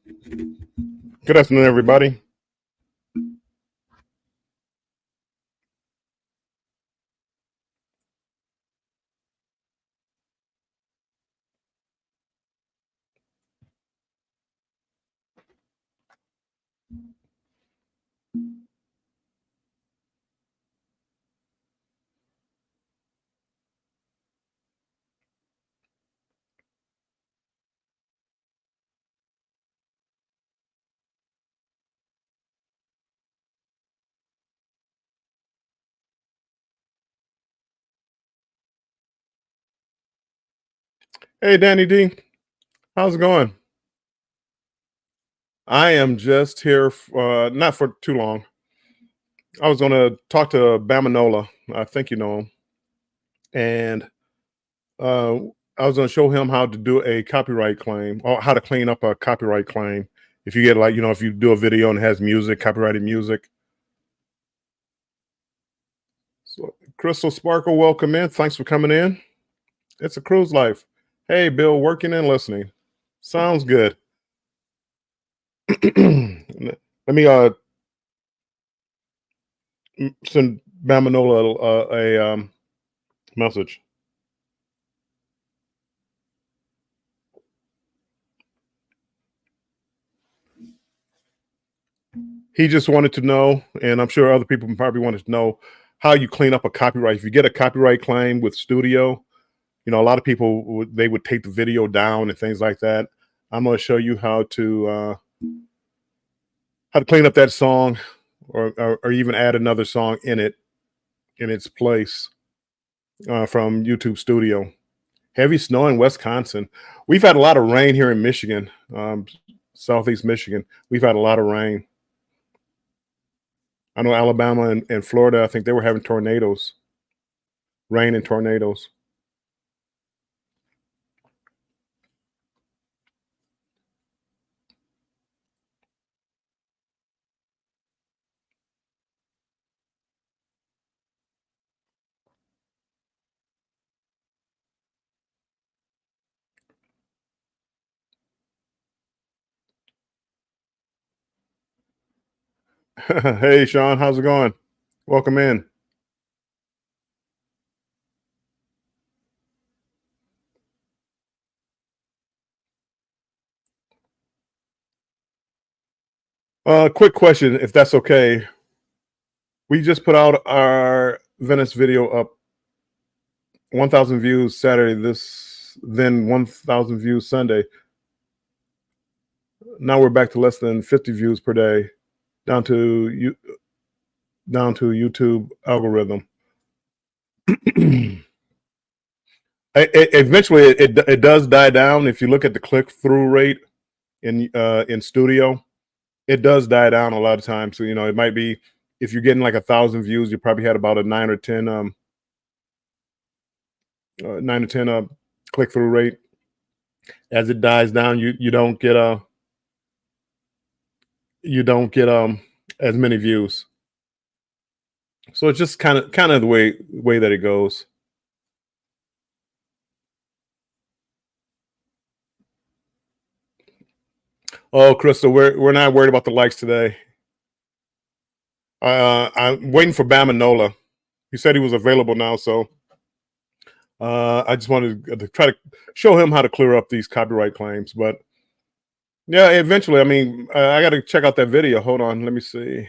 Good afternoon, everybody. Hey, Danny D, how's it going? I am just here, not for too long. I was going to talk to Bamanola. I think you know him, and uh, I was going to show him how to do a copyright claim or how to clean up a copyright claim. If you get like, if you do a video and it has music, copyrighted music. So, Crystal Sparkle, welcome in. Thanks for coming in. It's a cruise life. Hey, Bill, working and listening. Sounds good. Let me send Bamanola a message. He just wanted to know, and I'm sure other people probably wanted to know how you clean up a copyright. If you get a copyright claim with Studio, a lot of people they would take the video down and things like that. I'm going to show you how to clean up that song, or even add another song in its place from YouTube Studio. Heavy snow in Wisconsin. We've had a lot of rain here in Michigan, Southeast Michigan. We've had a lot of rain. I know Alabama and Florida, I think they were having tornadoes, rain and tornadoes. Hey, Sean, how's it going? Welcome in. Quick question, if that's okay. We just put out our Venice video up, 1,000 views Saturday, then 1,000 views Sunday. Now we're back to less than 50 views per day, down to YouTube algorithm. Eventually, it does die down. If you look at the click through rate in Studio, it does die down a lot of times. So it might be, if you're getting like 1,000 views, you probably had about a 9 or 10 click through rate. As it dies down, you don't get as many views. So it's just kind of the way that it goes. Oh, Crystal, we're not worried about the likes today. I'm waiting for Bamanola. He said he was available now, so I just wanted to try to show him how to clear up these copyright claims. But yeah, eventually, I mean, I got to check out that video. Hold on, let me see.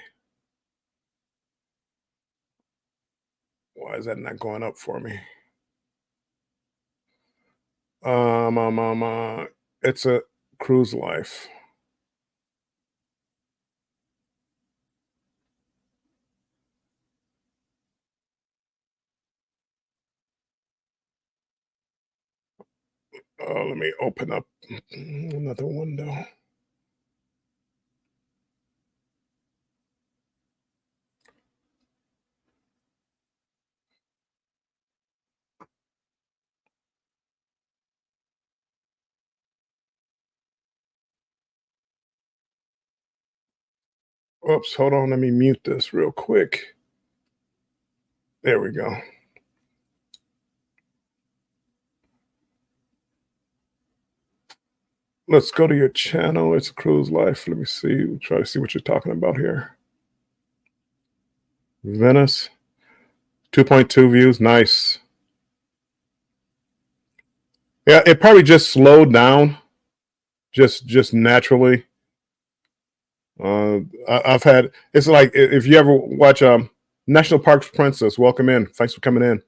Why is that not going up for me? It's a cruise life. Let me open up another window. Oops, hold on. Let me mute this real quick. There we go. Let's go to your channel. It's a cruise life. Let me see. Try to see what you're talking about here. Venice, 2.2 views. Nice. Yeah, it probably just slowed down, just naturally. I've had. It's like if you ever watch National Parks Princess. Welcome in. Thanks for coming in.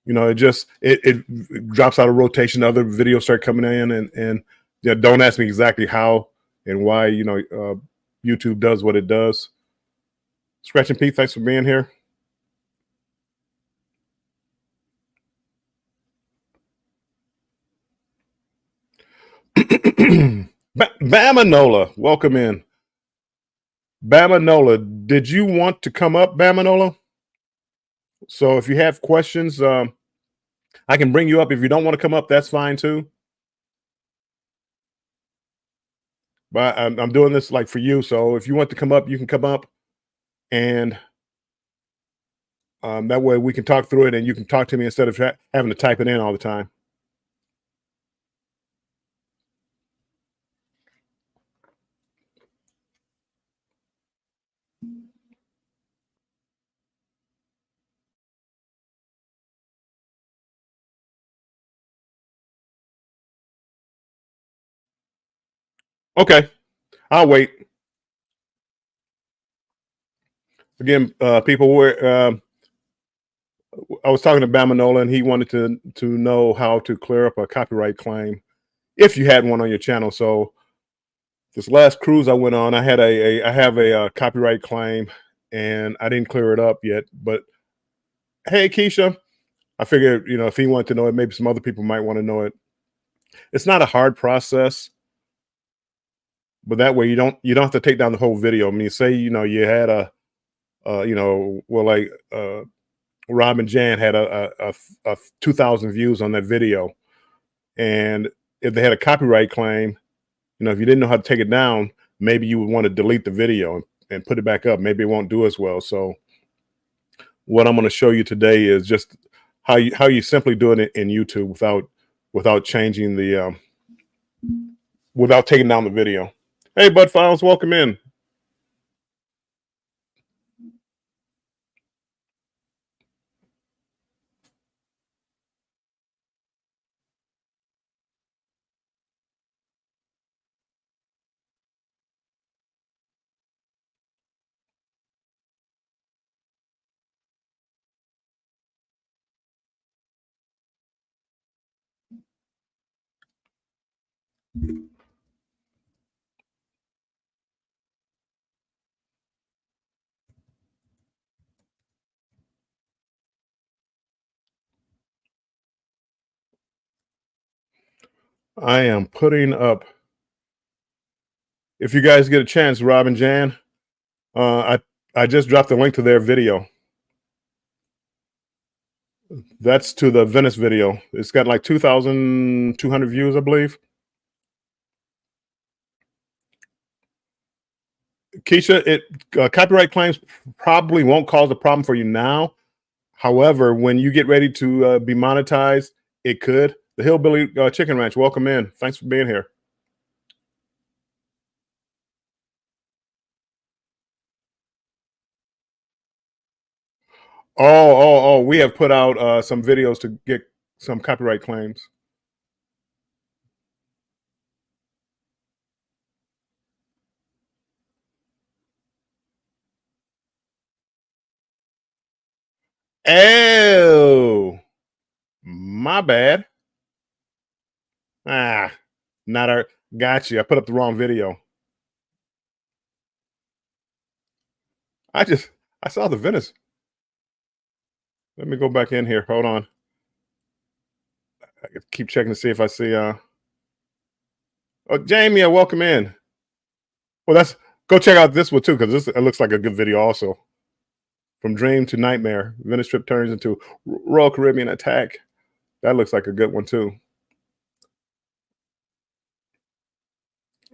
You know, it drops out of rotation. Other videos start coming in, and yeah, don't ask me exactly how and why. YouTube does what it does. Scratch and Pete, thanks for being here. Bamanola, welcome in. Bamanola, did you want to come up, Bamanola? So if you have questions, I can bring you up. If you don't want to come up, that's fine too. But I'm doing this like for you. So if you want to come up, you can come up, and that way we can talk through it, and you can talk to me instead of having to type it in all the time. Okay, I'll wait. Again, people were. I was talking to Bamanola, and he wanted to know how to clear up a copyright claim if you had one on your channel. So this last cruise I went on, I had I have a copyright claim, and I didn't clear it up yet. But hey, Keisha, I figured if he wanted to know it, maybe some other people might want to know it. It's not a hard process, but that way you don't have to take down the whole video. I mean, say you had like Rob and Jan had a 2,000 views on that video, and if they had a copyright claim, if you didn't know how to take it down, maybe you would want to delete the video and put it back up. Maybe it won't do as well. So what I'm going to show you today is just how you simply do it in YouTube without changing the without taking down the video. Hey, Bud Files, welcome in. I am putting up. If you guys get a chance, Rob and Jan, I just dropped a link to their video. That's to the Venice video. It's got like 2,200 views, I believe. Keisha, copyright claims probably won't cause a problem for you now. However, when you get ready to be monetized, it could. The Hillbilly Chicken Ranch, welcome in. Thanks for being here. Oh, we have put out some videos to get some copyright claims. Oh, my bad. Ah, not our. Got you. I put up the wrong video. I saw the Venice. Let me go back in here. Hold on. I keep checking to see if I see. Oh, Jamie, welcome in. Well, go check out this one too because it looks like a good video also. From dream to nightmare, Venice trip turns into Royal Caribbean attack. That looks like a good one too.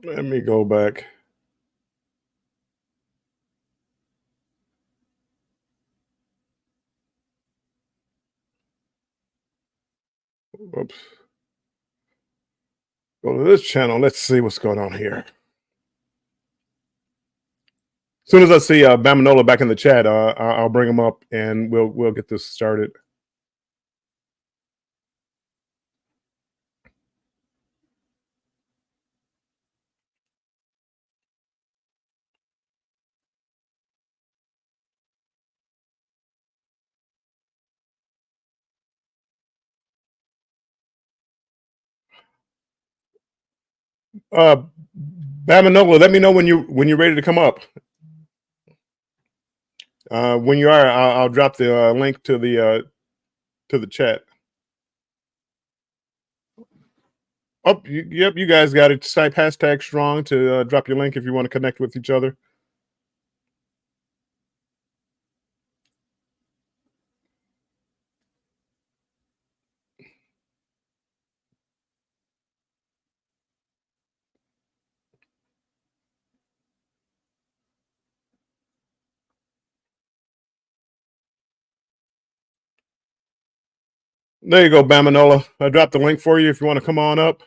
Let me go back. Oops. Go to this channel. Let's see what's going on here. As soon as I see Bamanola back in the chat, I'll bring him up and we'll get this started. Bamanola, let me know when you're ready to come up. When you are, I'll drop the link to the chat. Oh, yep, you guys got it. Type hashtag strong to drop your link if you want to connect with each other. There you go, Bamanola. I dropped the link for you if you want to come on up.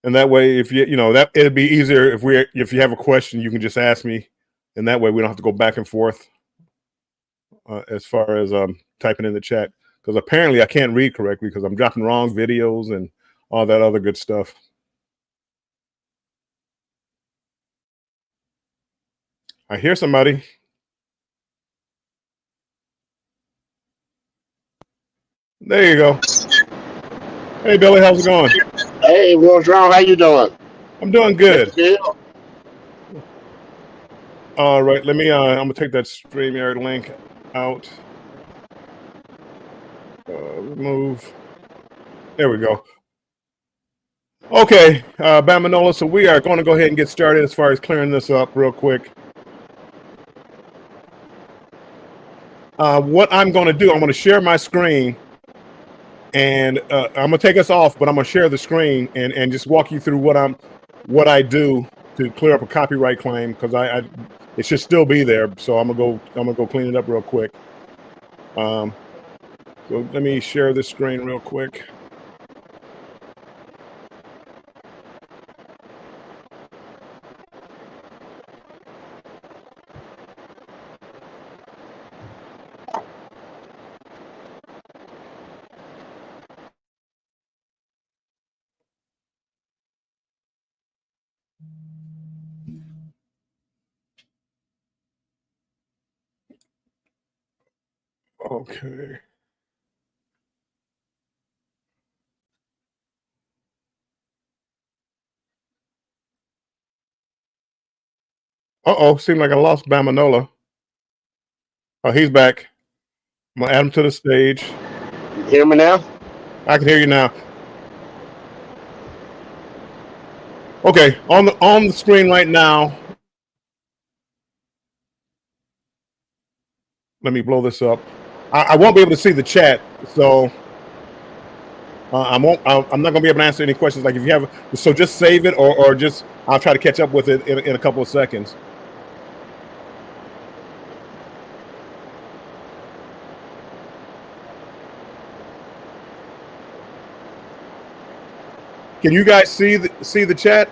And that way, if you know that it'd be easier if you have a question, you can just ask me, and that way we don't have to go back and forth as far as typing in the chat, because apparently I can't read correctly because I'm dropping wrong videos and all that other good stuff. I hear somebody. There you go. Hey, Billy, how's it going? Hey, what's wrong? How you doing? I'm doing good. All right, let me. I'm gonna take that StreamYard link out. Remove. There we go. Okay, Bamanola. So we are going to go ahead and get started as far as clearing this up real quick. What I'm going to do, I'm going to share my screen, and I'm going to take us off, but I'm going to share the screen and just walk you through what I do to clear up a copyright claim, because it should still be there. So I'm gonna go clean it up real quick. So let me share this screen real quick. Okay. Uh-oh, seemed like I lost Bamanola. Oh, he's back. I'm gonna add him to the stage. You hear me now? I can hear you now. Okay, on the screen right now. Let me blow this up. I won't be able to see the chat, so I'm not gonna be able to answer any questions. Like if you have, so just save it, or just I'll try to catch up with it in a couple of seconds. Can you guys see the chat?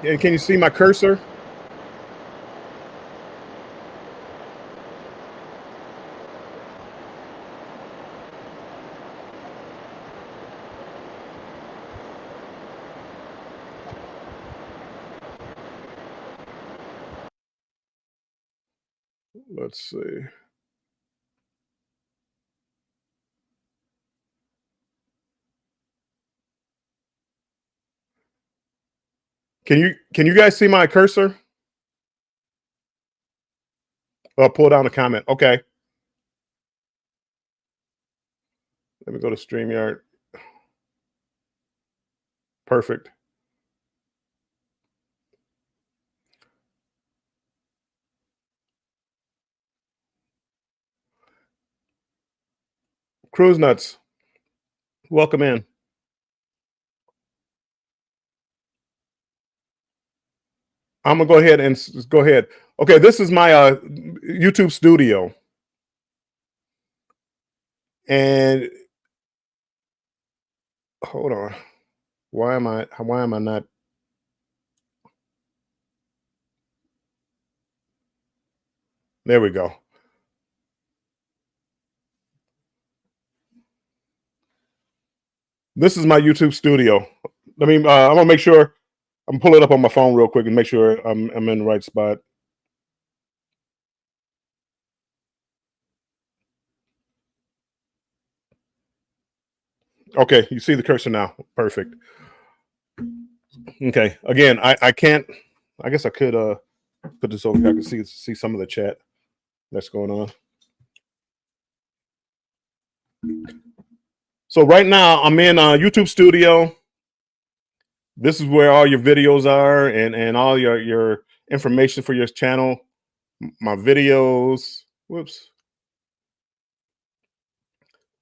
And can you see my cursor? Let's see. Can you guys see my cursor? Pull down the comment. Okay. Let me go to StreamYard. Perfect. Cruise Nuts, welcome in. I'm gonna go ahead and go ahead. Okay, this is my YouTube studio, and hold on. Why am I not? There we go. This is my YouTube studio. I'm gonna make sure I'm pull it up on my phone real quick and make sure I'm in the right spot. Okay, you see the cursor now. Perfect. Okay. Again, I can't. I guess I could put this over here. I can see some of the chat that's going on. So right now I'm in YouTube Studio. This is where all your videos are and all your information for your channel. My videos. Whoops.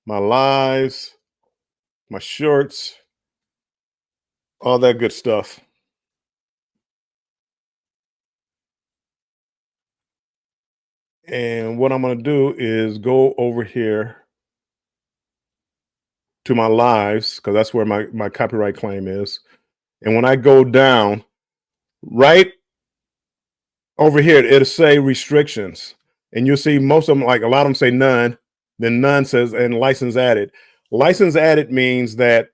My lives. My shorts. All that good stuff. And what I'm going to do is go over here to my lives, because that's where my copyright claim is. And when I go down, right over here, it'll say restrictions. And you'll see most of them, like a lot of them say none. Then none says, and license added. License added means that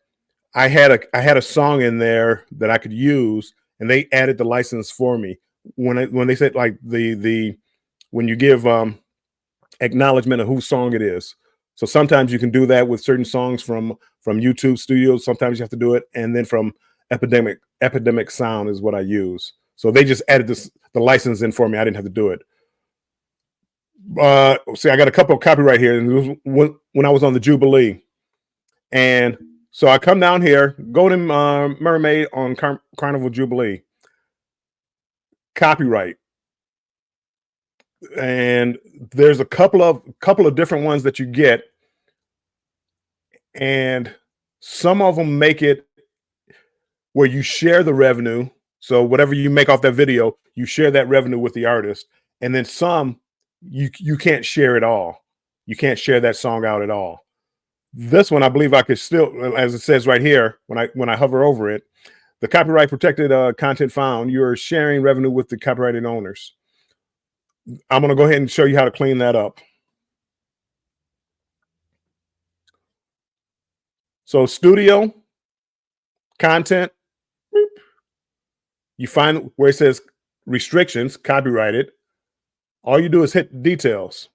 I had a song in there that I could use, and they added the license for me. When they said like when you give acknowledgement of whose song it is. So sometimes you can do that with certain songs from YouTube Studios. Sometimes you have to do it, and then from Epidemic Sound is what I use. So they just added the license in for me. I didn't have to do it. See, I got a couple of copyright here. And when I was on the Jubilee, and so I come down here, Golden Mermaid on Carnival Jubilee, copyright. And there's a couple of different ones that you get, and some of them make it where you share the revenue. So whatever you make off that video, you share that revenue with the artist. And then some you can't share at all. You can't share that song out at all. This one, I believe I could still, as it says right here, when I hover over it, the copyright protected content found, you're sharing revenue with the copyrighted owners. I'm going to go ahead and show you how to clean that up. So studio, content, you find where it says restrictions, copyrighted. All you do is hit details.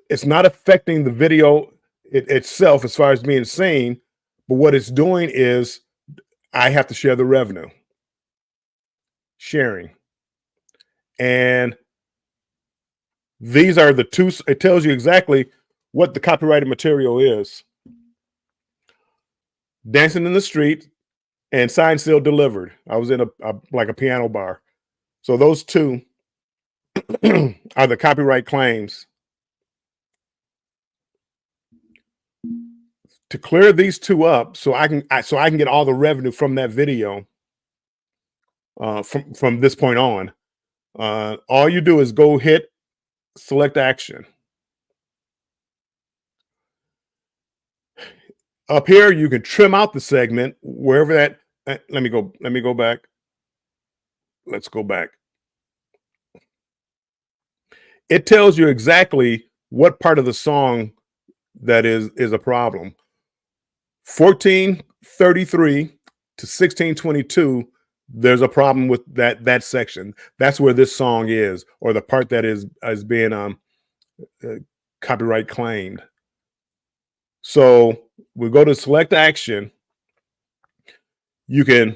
It's not affecting the video itself as far as being seen, but what it's doing is I have to share the revenue. Sharing. And these are the two, it tells you exactly what the copyrighted material is. Dancing in the Street and Signed, Sealed, Delivered. I was in a piano bar. So those two are the copyright claims. To clear these two up, so I can get all the revenue from that video from this point on. All you do is go hit select action. Up here, you can trim out the segment wherever that. Let me go back. Let's go back. It tells you exactly what part of the song that is a problem. 1433 to 1622, there's a problem with that section. That's where this song is, or the part that is being copyright claimed. So we go to select action. You can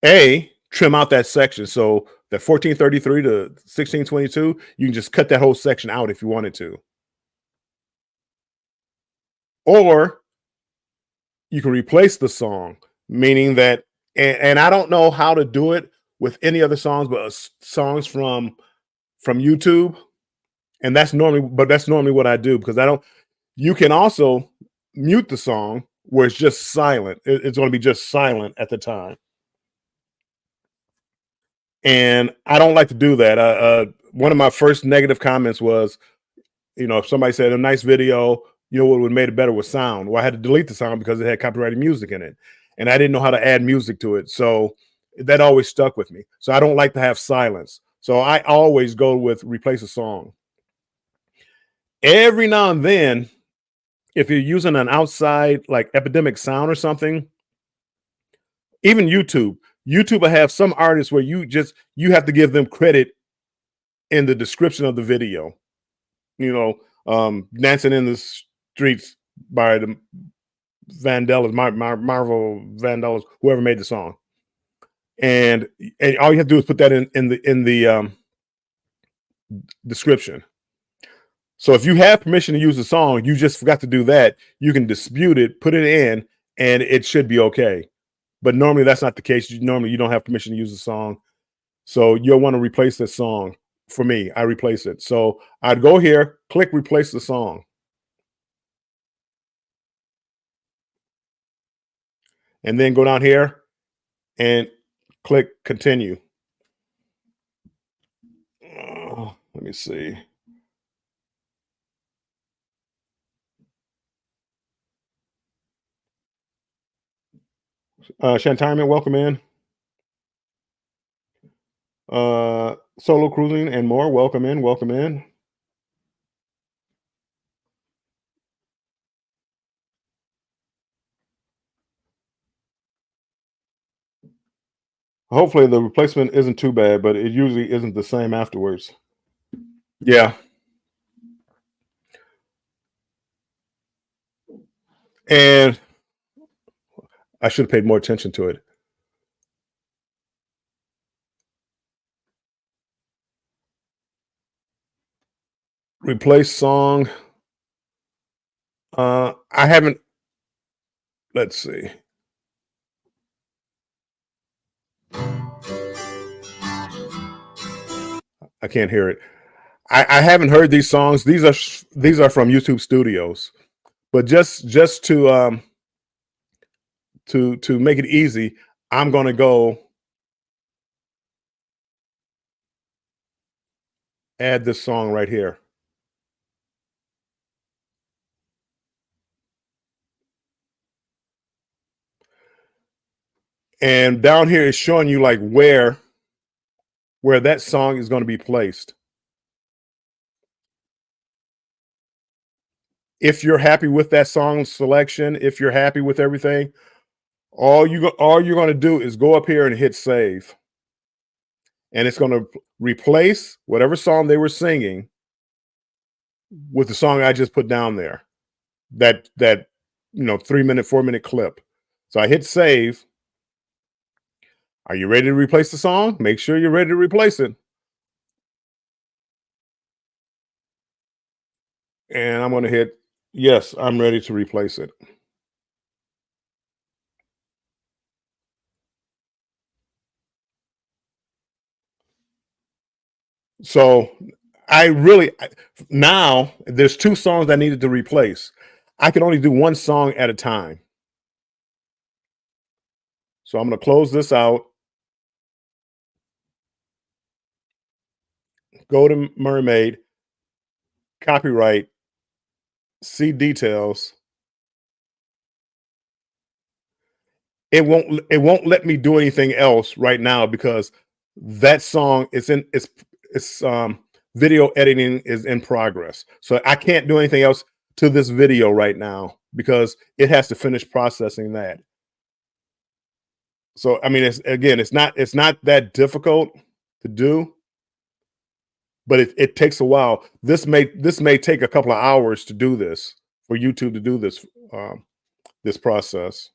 trim out that section. So that 1433 to 1622, you can just cut that whole section out if you wanted to. Or you can replace the song, meaning that, and I don't know how to do it with any other songs, but songs from YouTube. And that's normally what I do, because you can also mute the song where it's just silent. It's going to be just silent at the time. And I don't like to do that. one of my first negative comments was, if somebody said a nice video, what would have made it better was sound. Well, I had to delete the sound because it had copyrighted music in it, and I didn't know how to add music to it. So that always stuck with me. So I don't like to have silence. So I always go with replace a song. Every now and then, if you're using an outside like Epidemic Sound or something, even YouTube will have some artists where you have to give them credit in the description of the video. Dancing in the Streets by the Vandellas, Marvel Vandellas, whoever made the song. And all you have to do is put that in the description. So if you have permission to use the song, you just forgot to do that, you can dispute it, put it in, and it should be okay. But normally that's not the case. Normally you don't have permission to use the song. So you'll want to replace this song. For me, I replace it. So I'd go here, click replace the song. And then go down here and click continue. Let me see. Shantarman, welcome in. Solo Cruising and more, welcome in, welcome in. Hopefully the replacement isn't too bad, but it usually isn't the same afterwards. Yeah. And I should have paid more attention to it. Replace song. I haven't. Let's see. I can't hear it. I haven't heard these songs. These are from YouTube Studios, but just to make it easy, I'm going to go add this song right here. And down here is showing you like where that song is going to be placed. If you're happy with that song selection, if you're happy with everything, all you're going to do is go up here and hit save. And it's going to replace whatever song they were singing with the song I just put down there. That 3-minute, 4-minute clip. So I hit save. Are you ready to replace the song? Make sure you're ready to replace it. And I'm going to hit yes, I'm ready to replace it. So now there's 2 songs I needed to replace. I can only do 1 song at a time. So I'm going to close this out. Go to Mermaid, copyright, see details. It won't let me do anything else right now because that song is in it's video editing is in progress. So I can't do anything else to this video right now because it has to finish processing that. So I mean, it's not that difficult to do, but it takes a while. This may take a couple of hours to do this for YouTube to do this this process.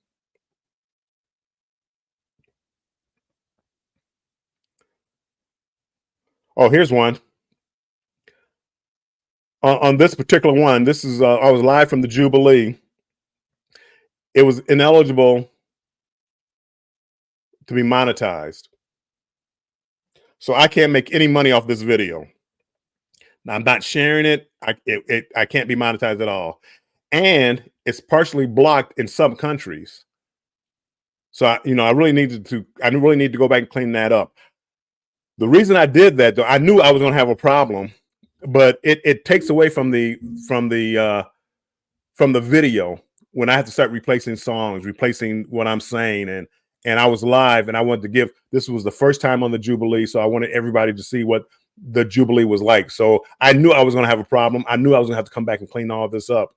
Oh, here's one. On this particular one, this is I was live from the Jubilee. It was ineligible to be monetized. So I can't make any money off this video. Now I'm not sharing it. I can't be monetized at all. And it's partially blocked in some countries. So I really need to go back and clean that up. The reason I did that, though, I knew I was going to have a problem, but it takes away from the video when I have to start replacing songs, replacing what I'm saying, and I was live, and I wanted to give. This was the first time on the Jubilee, so I wanted everybody to see what the Jubilee was like. So I knew I was going to have a problem. I knew I was going to have to come back and clean all this up.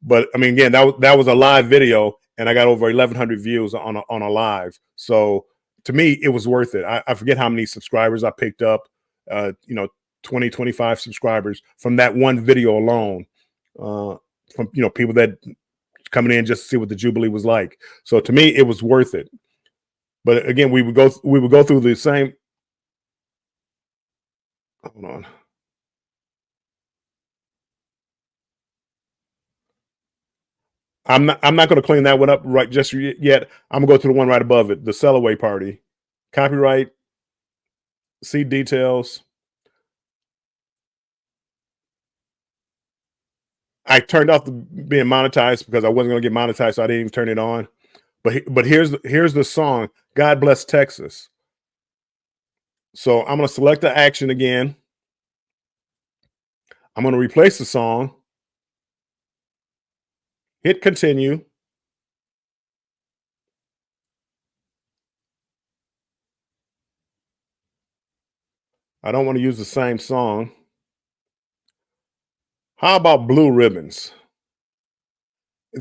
But I mean, again, that was a live video, and I got over 1,100 views on a live. So to me, it was worth it. I forget how many subscribers I picked up. 20, 25 subscribers from that one video alone. From people that coming in just to see what the Jubilee was like. So to me, it was worth it. But again, we would go through the same. Hold on. I'm not going to clean that one up right just yet. I'm gonna go to the one right above it, the Sellaway Party, copyright, see details. I turned off the being monetized because I wasn't going to get monetized, so I didn't even turn it on. But here's the song, God Bless Texas. So I'm going to select the action again. I'm going to replace the song. Hit continue. I don't want to use the same song. How about Blue Ribbons?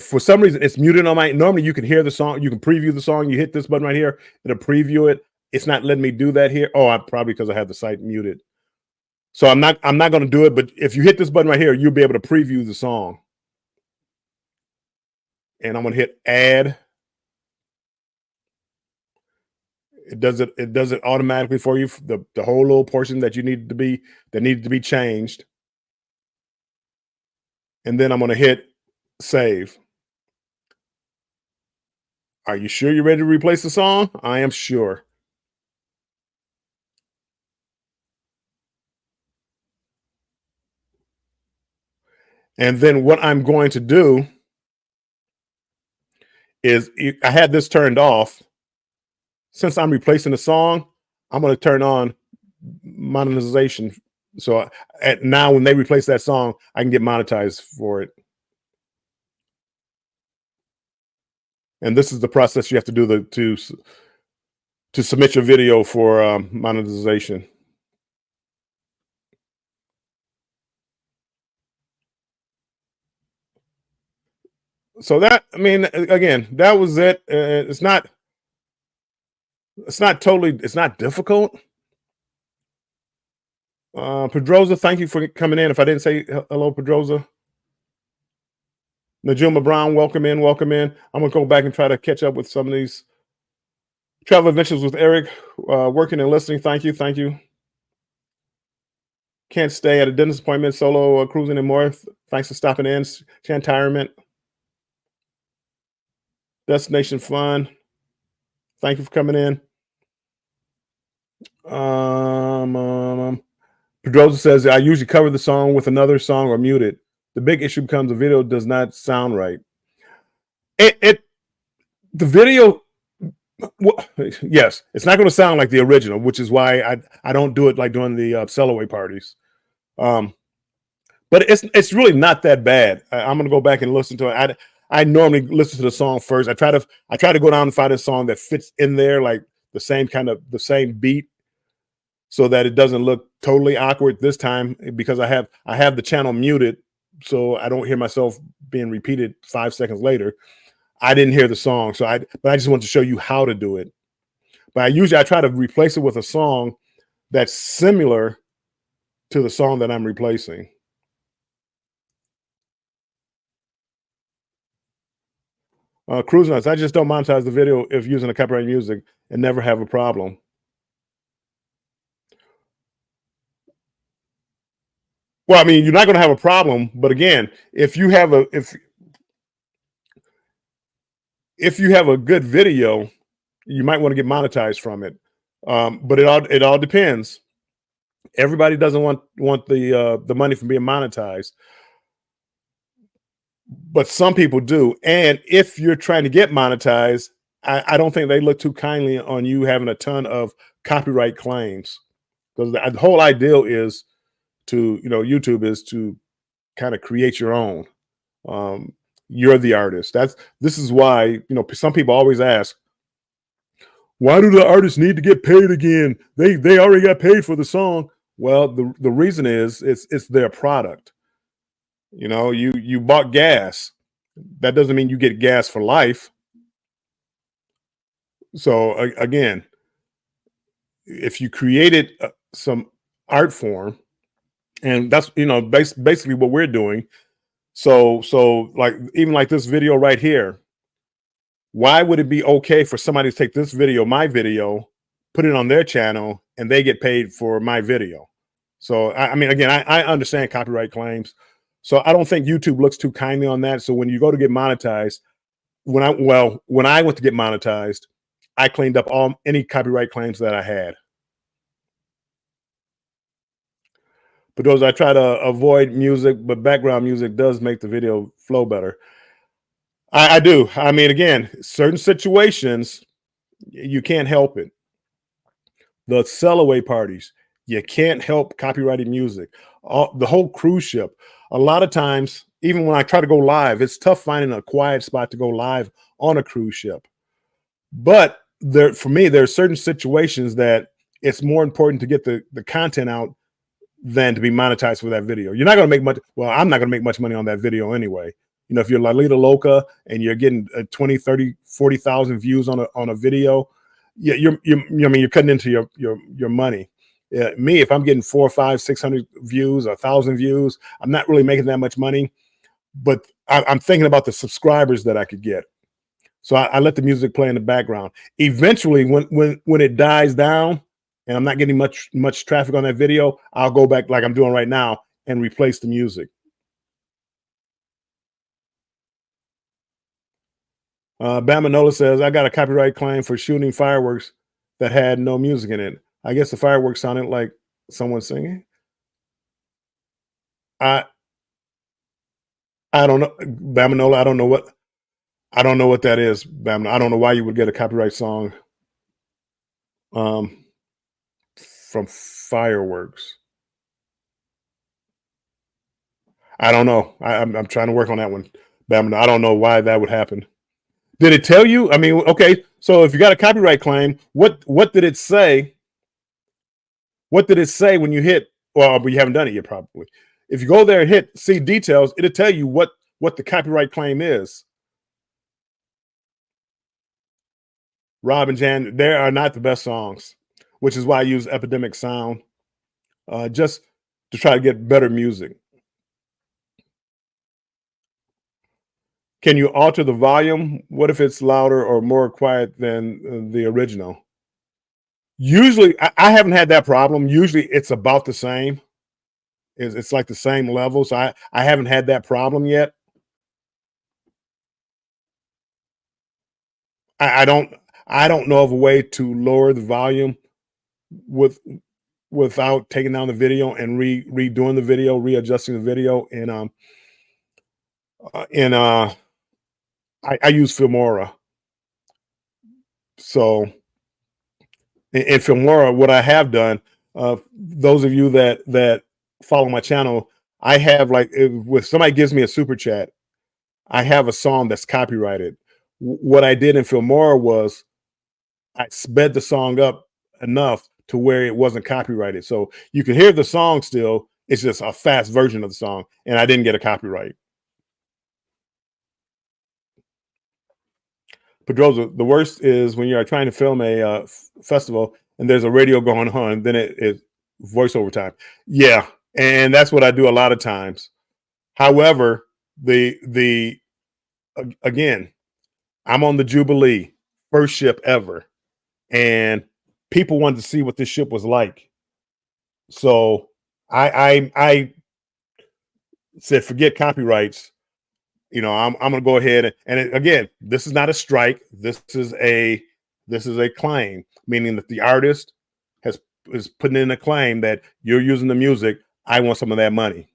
For some reason, it's muted on my. Normally, you can hear the song. You can preview the song. You hit this button right here. It'll preview it. It's not letting me do that here. Oh, probably because I have the site muted. So I'm not going to do it. But if you hit this button right here, you'll be able to preview the song. And I'm going to hit add. It does it automatically for you. The whole little portion that needed to be changed. And then I'm going to hit save. Are you sure you're ready to replace the song? I am sure. And then what I'm going to do is, I had this turned off. Since I'm replacing the song, I'm going to turn on monetization. So now when they replace that song, I can get monetized for it. And this is the process you have to do to submit your video for monetization. So that, I mean, again, that was it. It's not difficult. Pedroza, thank you for coming in. If I didn't say hello, Pedroza. Najuma Brown, welcome in. I'm gonna go back and try to catch up with some of these travel adventures with Eric, working and listening. Thank you. Can't stay at a dentist appointment, solo cruising and more. Thanks for stopping in. Chantirement. Destination Fun. Thank you for coming in. Pedroza says, I usually cover the song with another song or mute it. The big issue becomes the video does not sound right. The video, yes, it's not going to sound like the original, which is why I don't do it like doing the Sellaway parties. But it's really not that bad. I'm going to go back and listen to it. I normally listen to the song first. I try to go down and find a song that fits in there, like the same beat, so that it doesn't look totally awkward this time, because I have the channel muted, so I don't hear myself being repeated 5 seconds later. I didn't hear the song, but I just want to show you how to do it. But I try to replace it with a song that's similar to the song that I'm replacing. Cruise Nuts, I just don't monetize the video if using a copyright music and never have a problem. Well, I mean, you're not going to have a problem, but again, if you have a good video, you might want to get monetized from it. But it all depends. Everybody doesn't want the money from being monetized, but some people do. And if you're trying to get monetized, I don't think they look too kindly on you having a ton of copyright claims. because the whole ideal is to, YouTube is to kind of create your own. Um, you're the artist. This is why, some people always ask, why do the artists need to get paid again? They already got paid for the song. Well, the reason is it's their product. You bought gas. That doesn't mean you get gas for life. So again, if you created some art form, and that's basically what we're doing. So like even like this video right here, why would it be okay for somebody to take this video, my video, put it on their channel, and they get paid for my video? So I mean, again, I understand copyright claims, so I don't think YouTube looks too kindly on that. So when you go to get monetized, when I went to get monetized, I cleaned up any copyright claims that I had. But those, I try to avoid music, but background music does make the video flow better. I do. I mean, again, certain situations, you can't help it. The sell-away parties, you can't help copyrighted music. The whole cruise ship. A lot of times, even when I try to go live, it's tough finding a quiet spot to go live on a cruise ship. But for me, there are certain situations that it's more important to get the content out than to be monetized for that video. You're not going to make much. Well, I'm not going to make much money on that video anyway. If you're Lalita Loca and you're getting 20, 30, 40,000 views on a video, yeah, you're cutting into your money. Me, if I'm getting 400, 500, 600 views, 1,000 views, I'm not really making that much money. But I'm thinking about the subscribers that I could get. So I let the music play in the background. Eventually, when it dies down and I'm not getting much traffic on that video, I'll go back like I'm doing right now and replace the music. Bamanola says, I got a copyright claim for shooting fireworks that had no music in it. I guess the fireworks sounded like someone singing. I don't know, Bamanola. I don't know what that is, Bam. I don't know why you would get a copyright song from fireworks. I don't know. I'm trying to work on that one, Bam. I don't know why that would happen. Did it tell you? I mean, okay. So if you got a copyright claim, what did it say? What did it say when you hit? Well, but you haven't done it yet, probably. If you go there and hit see details, it'll tell you what the copyright claim is. Rob and Jan, they are not the best songs, which is why I use Epidemic Sound, just to try to get better music. Can you alter the volume? What if it's louder or more quiet than the original? Usually, I haven't had that problem. Usually, it's about the same. It's like the same level. So I haven't had that problem yet. I don't know of a way to lower the volume without taking down the video and redoing the video, readjusting the video. And I use Filmora. So in Filmora, what I have done, those of you that follow my channel, I have if somebody gives me a super chat, I have a song that's copyrighted. What I did in Filmora was I sped the song up enough to where it wasn't copyrighted. So you can hear the song still. It's just a fast version of the song, and I didn't get a copyright. Pedroza, the worst is when you're trying to film a festival and there's a radio going on, then it voiceover time. Yeah, and that's what I do a lot of times. However, again, I'm on the Jubilee, first ship ever, and people wanted to see what this ship was like. So I said, forget copyrights. I'm going to go ahead and again, this is not a strike. This is a claim, meaning that the artist is putting in a claim that you're using the music. I want some of that money,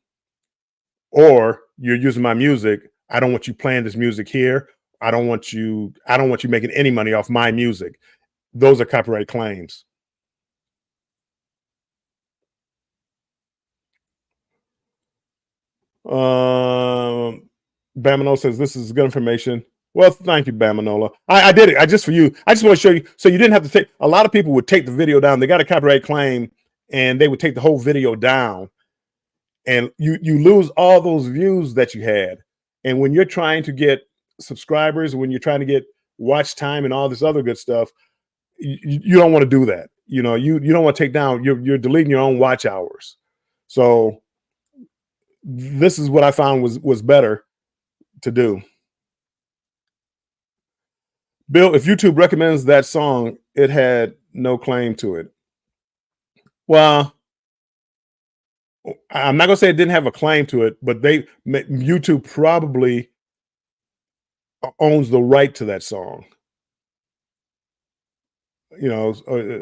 or you're using my music. I don't want you playing this music here. I don't want you making any money off my music. Those are copyright claims. Bamanola says this is good information. Well, thank you, Bamanola. I did it. I just for you. I just want to show you so you didn't have to take. A lot of people would take the video down. They got a copyright claim, and they would take the whole video down, and you lose all those views that you had. And when you're trying to get subscribers, when you're trying to get watch time and all this other good stuff, you don't want to do that. You know, you don't want to take down. You're deleting your own watch hours. So this is what I found was better to do. Bill, if YouTube recommends that song, it had no claim to it. Well, I'm not gonna say it didn't have a claim to it, but YouTube probably owns the right to that song. You know,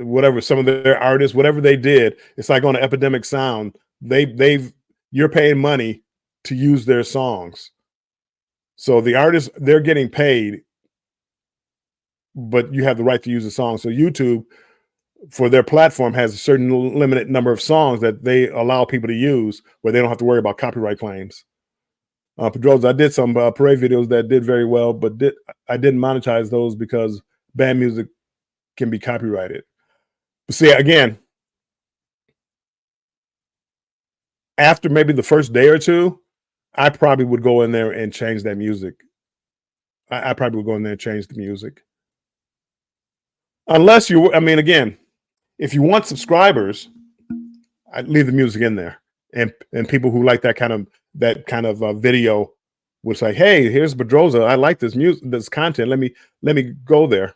whatever some of their artists, whatever they did, it's like on Epidemic Sound. You're paying money to use their songs. So the artists, they're getting paid, but you have the right to use the song. So YouTube, for their platform, has a certain limited number of songs that they allow people to use where they don't have to worry about copyright claims. Pedroza, I did some parade videos that did very well, but I didn't monetize those because band music can be copyrighted. But see, again, after maybe the first day or two, I probably would go in there and change that music. I probably would go in there and change the music. Unless I mean, again, if you want subscribers, I'd leave the music in there. And people who like that kind of video would say, hey, here's Pedroza. I like this music, this content. Let me go there.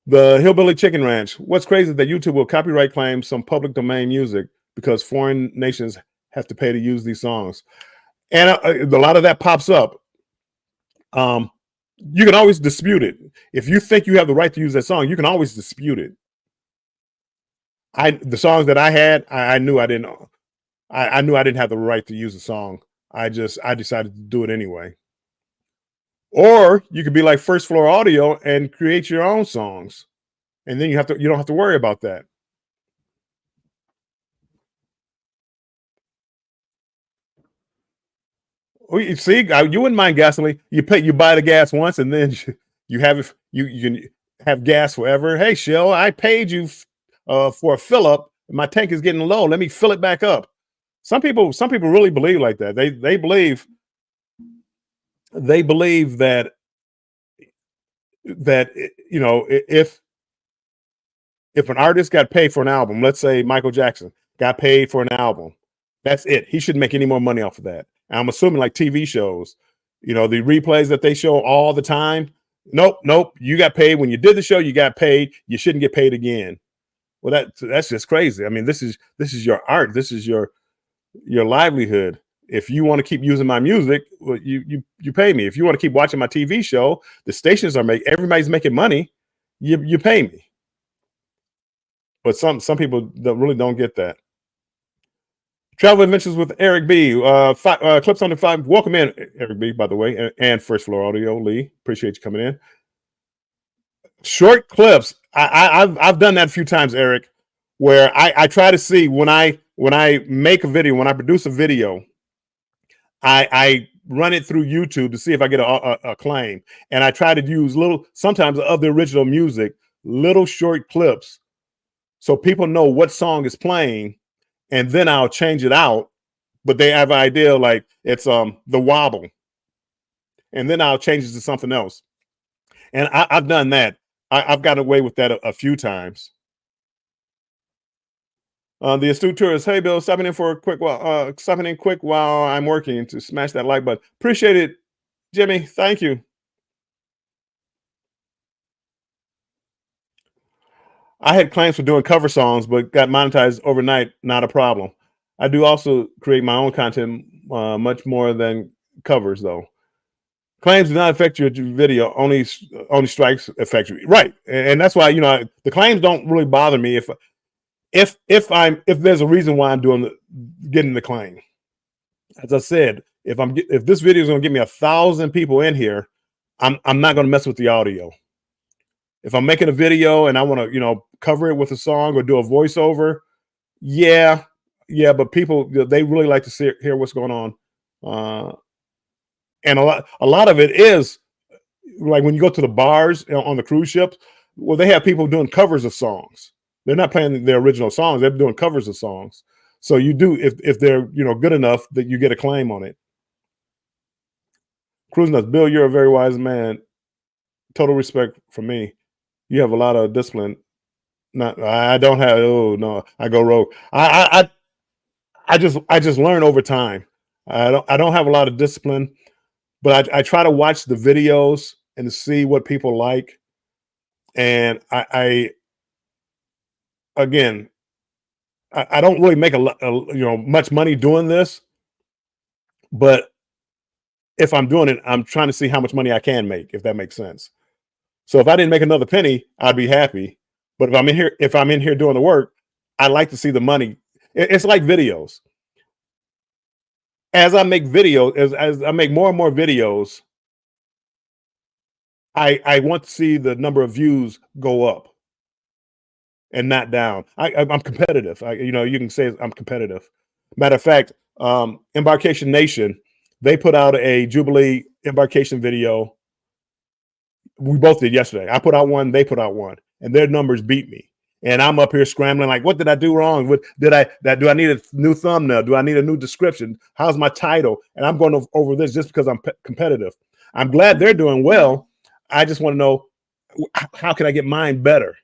The Hillbilly Chicken Ranch. What's crazy is that YouTube will copyright claim some public domain music because foreign nations have to pay to use these songs. And a lot of that pops up. You can always dispute it. If you think you have the right to use that song, you can always dispute it. The songs that I had, I knew I didn't have the right to use the song. I decided to do it anyway. Or you could be like First Floor Audio and create your own songs. And then you don't have to worry about that. Oh, you see, you wouldn't mind gasoline. You buy the gas once, and then you have you can have gas forever. Hey, Shell, I paid you for a fill up. My tank is getting low. Let me fill it back up. Some people really believe like that. They believe that you know, if an artist got paid for an album, let's say Michael Jackson got paid for an album, that's it. He shouldn't make any more money off of that. And I'm assuming like TV shows, you know, the replays that they show all the time. Nope. You got paid when you did the show. You got paid. You shouldn't get paid again. Well, that's just crazy. I mean, this is your art. This is your livelihood. If you want to keep using my music, well, you pay me. If you want to keep watching my TV show, the stations everybody's making money. You pay me. But some people really don't get that. Travel Adventures with Eric B. Clips on the 5. Welcome in, Eric B, by the way, and First Floor Audio, Lee. Appreciate you coming in. Short clips. I've done that a few times, Eric, where I try to see when I make a video, when I produce a video, I run it through YouTube to see if I get a claim. And I try to use sometimes of the original music, little short clips, so people know what song is playing. And then I'll change it out, but they have an idea like it's the wobble, and then I'll change it to something else. And I've done that. I've gotten away with that a few times. The astute tourist, hey Bill, stopping in quick while I'm working to smash that like button. Appreciate it, Jimmy. Thank you. I had claims for doing cover songs, but got monetized overnight. Not a problem. I do also create my own content, much more than covers, though. Claims do not affect your video. Only strikes affect you, right? And that's why, you know, the claims don't really bother me if there's a reason why I'm getting the claim. As I said, if this video is going to get me 1,000 people in here, I'm not going to mess with the audio. If I'm making a video and I want to, you know, cover it with a song or do a voiceover, yeah, yeah, but people, they really like to hear what's going on. And a lot of it is like when you go to the bars on the cruise ships, well, they have people doing covers of songs. They're not playing their original songs; they're doing covers of songs. So you do, if they're good enough, that you get a claim on it. Cruise Nuts, Bill, you're a very wise man. Total respect for me. You have a lot of discipline. Not, I don't have. Oh no, I go rogue. I just learn over time. I don't have a lot of discipline, but I try to watch the videos and see what people like. And I again, I don't really make much money doing this, but if I'm doing it, I'm trying to see how much money I can make, if that makes sense. So if I didn't make another penny, I'd be happy. But if I'm in here doing the work, I like to see the money. It's like videos. As I make videos, as I make more and more videos, I want to see the number of views go up and not down. I'm competitive. You can say I'm competitive. Matter of fact, Embarkation Nation, they put out a Jubilee embarkation video. We both did yesterday. I put out one, they put out one, and their numbers beat me. And I'm up here scrambling like, what did I do wrong? Do I need a new thumbnail? Do I need a new description? How's my title? And I'm going over this just because I'm competitive. I'm glad they're doing well. I just want to know, how can I get mine better?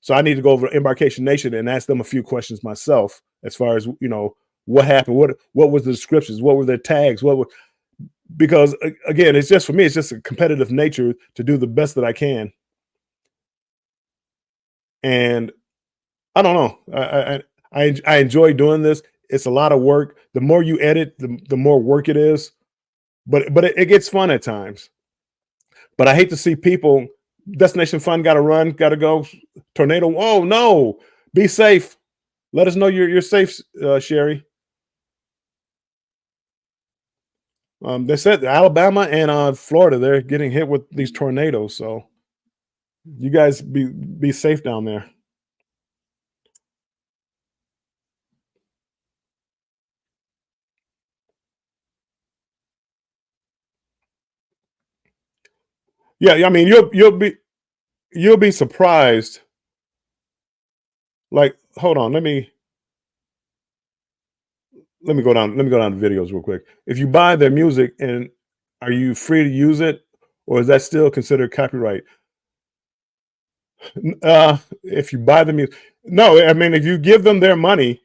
So I need to go over to Embarkation Nation and ask them a few questions myself, as far as what happened, what was the descriptions, what were their tags, because again, it's just, for me, it's just a competitive nature to do the best that I can. And I don't know. I enjoy doing this. It's a lot of work. The more you edit, the more work it is. But it gets fun at times. But I hate to see people. Destination Fun got to run, got to go. Tornado. Oh no! Be safe. Let us know you're safe, Sherry. They said Alabama and Florida, they're getting hit with these tornadoes. So you guys be safe down there. Yeah, I mean, you'll be surprised. Like, hold on, let me go down. Let me go down to videos real quick. If you buy their music, and are you free to use it, or is that still considered copyright? If you buy the music, no. I mean, if you give them their money,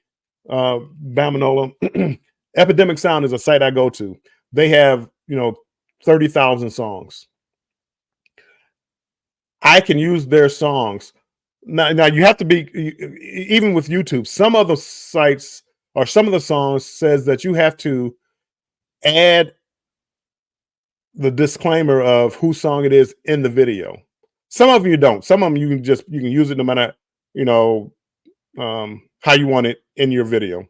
Bamanola, Epidemic Sound is a site I go to. They have 30,000 songs. I can use their songs. Now you have to be, even with YouTube, some of the sites or some of the songs says that you have to add the disclaimer of whose song it is in the video. Some of them you don't. Some of them you can use it no matter how you want it in your video.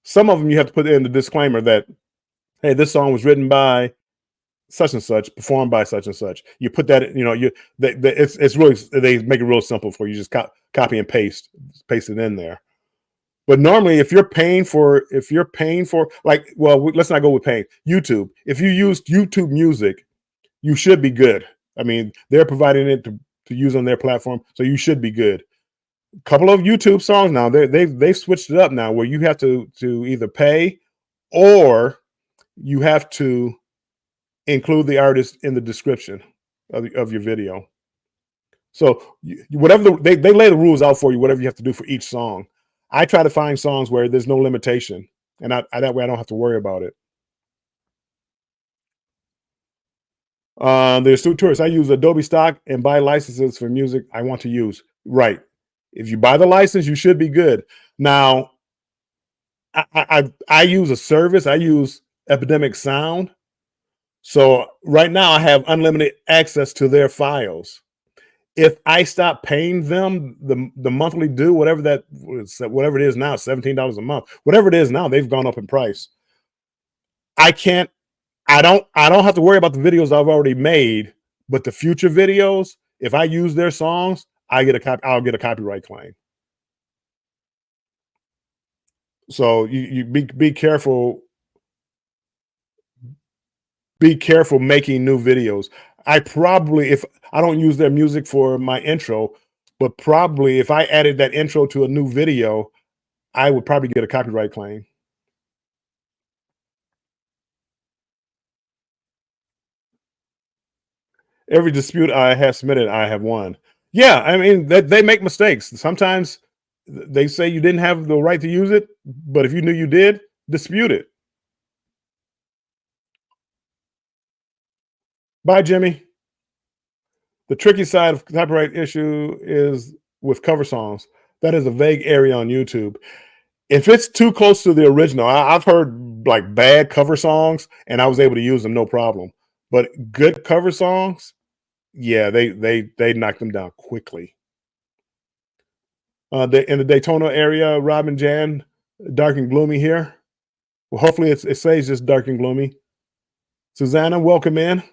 Some of them you have to put in the disclaimer that, hey, this song was written by such and such, performed by such and such. You put that, it's really, they make it real simple for you. Just copy and paste it in there. But normally, if you're paying for, like, well, let's not go with paying. YouTube. If you use YouTube Music, you should be good. I mean, they're providing it to use on their platform, so you should be good. A couple of YouTube songs now, they've switched it up now, where you have to either pay or you have to include the artist in the description of your video. So whatever they lay the rules out for you, whatever you have to do for each song. I try to find songs where there's no limitation, and that way I don't have to worry about it. There's two tourists. I use Adobe Stock and buy licenses for music I want to use. Right. If you buy the license, you should be good. Now, I use a service. I use Epidemic Sound. So right now I have unlimited access to their files. If I stop paying them the monthly due, whatever it is now, $17 a month, whatever it is now, they've gone up in price. I don't have to worry about the videos I've already made, but the future videos, if I use their songs, I'll get a copyright claim. So you be careful. Be careful making new videos. I probably, if I don't use their music for my intro, but probably if I added that intro to a new video, I would probably get a copyright claim. Every dispute I have submitted, I have won. Yeah, I mean they make mistakes. Sometimes they say you didn't have the right to use it, but if you knew you did, dispute it. Bye, Jimmy. The tricky side of copyright issue is with cover songs. That is a vague area on YouTube. If it's too close to the original, I've heard like bad cover songs and I was able to use them no problem. But good cover songs, yeah, they knock them down quickly. In the Daytona area, Rob and Jan, dark and gloomy here. Well, hopefully it stays just dark and gloomy. Susanna, welcome in.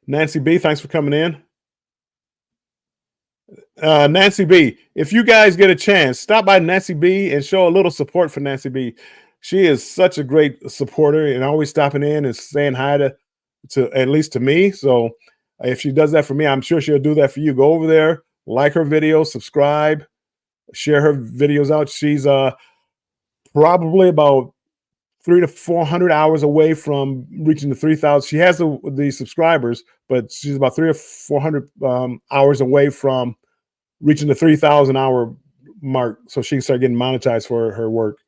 Nancy B, thanks for coming in. Nancy B, if you guys get a chance, stop by Nancy B and show a little support for Nancy B. She is such a great supporter and always stopping in and saying hi to at least to me. So if she does that for me, I'm sure she'll do that for you. Go over there, like her video, subscribe, share her videos out. She's probably about 300 to 400 hours away from reaching the 3,000. She has the subscribers, but she's about 300 or 400 hours away from reaching the 3,000 hour mark, so she can start getting monetized for her work.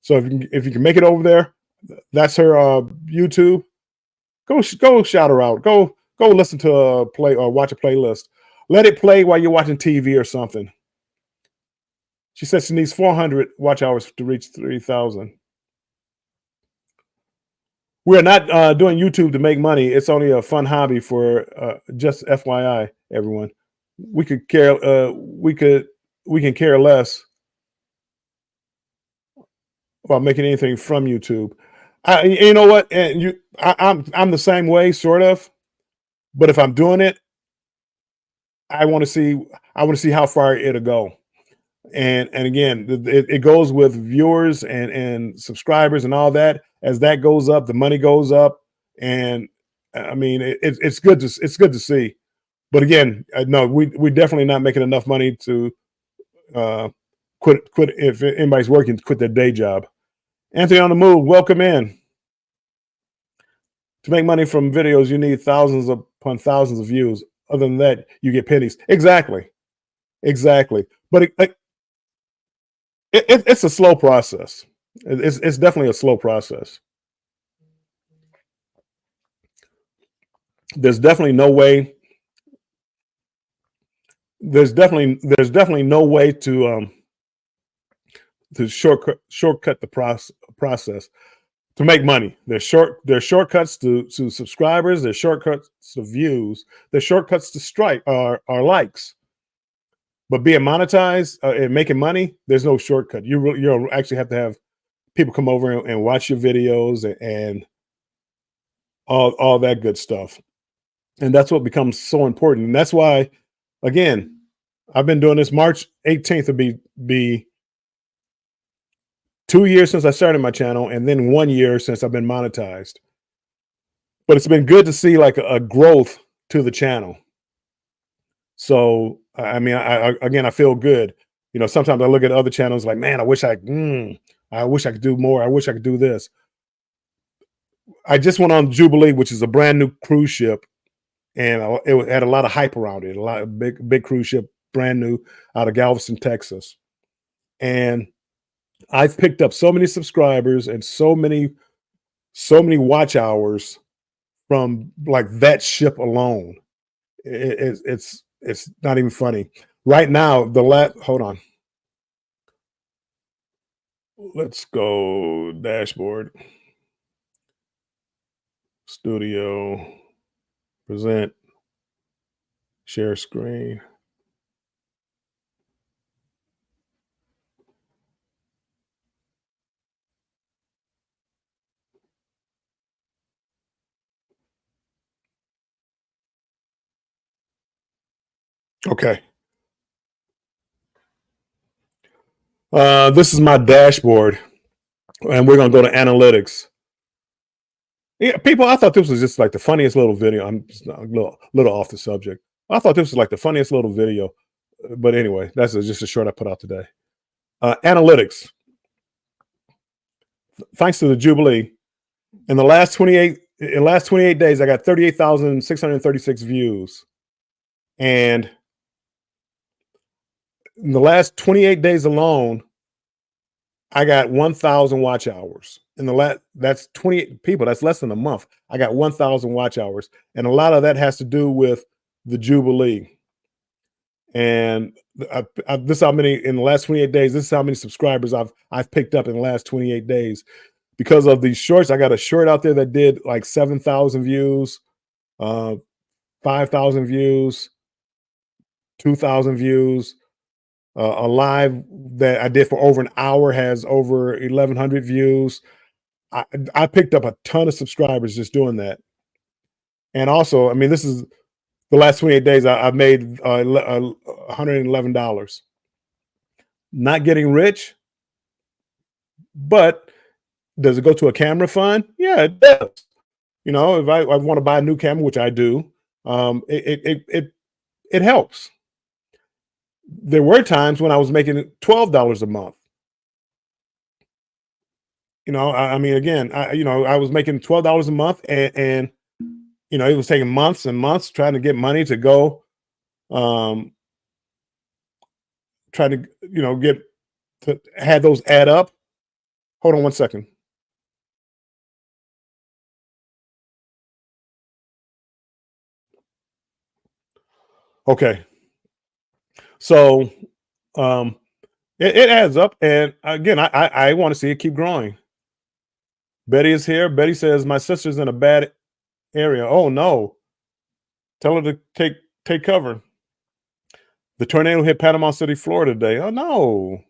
So if you can make it over there, that's her YouTube. Go shout her out. Go listen to a play or watch a playlist. Let it play while you're watching TV or something. She says she needs 400 watch hours to reach 3,000. We're not doing YouTube to make money. It's only a fun hobby for just FYI, everyone. We could care. We can care less about making anything from YouTube. You know what? And I'm the same way, sort of. But if I'm doing it, I want to see how far it'll go. And again, it goes with viewers and subscribers and all that. As that goes up, the money goes up, and I mean it's good to see. But again, no, we definitely not making enough money to quit if anybody's working, quit their day job. Anthony on the move, welcome in. To make money from videos, you need thousands upon thousands of views. Other than that, you get pennies. Exactly. But it's a slow process. It's definitely a slow process. There's definitely no way. There's definitely no way to shortcut the process to make money. There's shortcuts to subscribers. There's shortcuts to views. There's shortcuts to strike our likes. But being monetized and making money, there's no shortcut. You actually have to have people come over and watch your videos and all that good stuff. And that's what becomes so important. And that's why, again, I've been doing this. March 18th will be 2 years since I started my channel, and then 1 year since I've been monetized. But it's been good to see like a growth to the channel. So I mean, I feel good. You know, sometimes I look at other channels like, man, I wish I could do more. I wish I could do this. I just went on Jubilee, which is a brand new cruise ship, and it had a lot of hype around it. A lot of big cruise ship, brand new, out of Galveston, Texas. And I've picked up so many subscribers and so many watch hours from like that ship alone. It's not even funny. Right now, hold on. Let's go dashboard, studio, present, share screen. Okay. This is my dashboard, and we're gonna go to analytics. Yeah, people, I thought this was just like the funniest little video. I'm just a little off the subject. I thought this was like the funniest little video, but anyway, that's just a short I put out today. Analytics. Thanks to the Jubilee, in the last 28 days, I got 38,636 views, and in the last 28 days alone, I got 1,000 watch hours. That's 28 people. That's less than a month. I got 1,000 watch hours, and a lot of that has to do with the Jubilee. And this is how many in the last 28 days. This is how many subscribers I've picked up in the last 28 days because of these shorts. I got a short out there that did like 7,000 views, 5,000 views, 2,000 views. A live that I did for over an hour has over 1,100 views. I picked up a ton of subscribers just doing that. And also, I mean, this is the last 28 days. I've made $111. Not getting rich, but does it go to a camera fund? Yeah, it does. You know, if I want to buy a new camera, which I do, it helps. There were times when I was making $12 a month. You know, I mean, again, I was making $12 a month, and you know, it was taking months and months trying to get money to go, trying to, you know, get to have those add up. Hold on one second. Okay, so it adds up, and again, I want to see it keep growing. Betty is here. Betty says my sister's in a bad area. Oh no! Tell her to take cover. The tornado hit Panama City, Florida today. Oh no!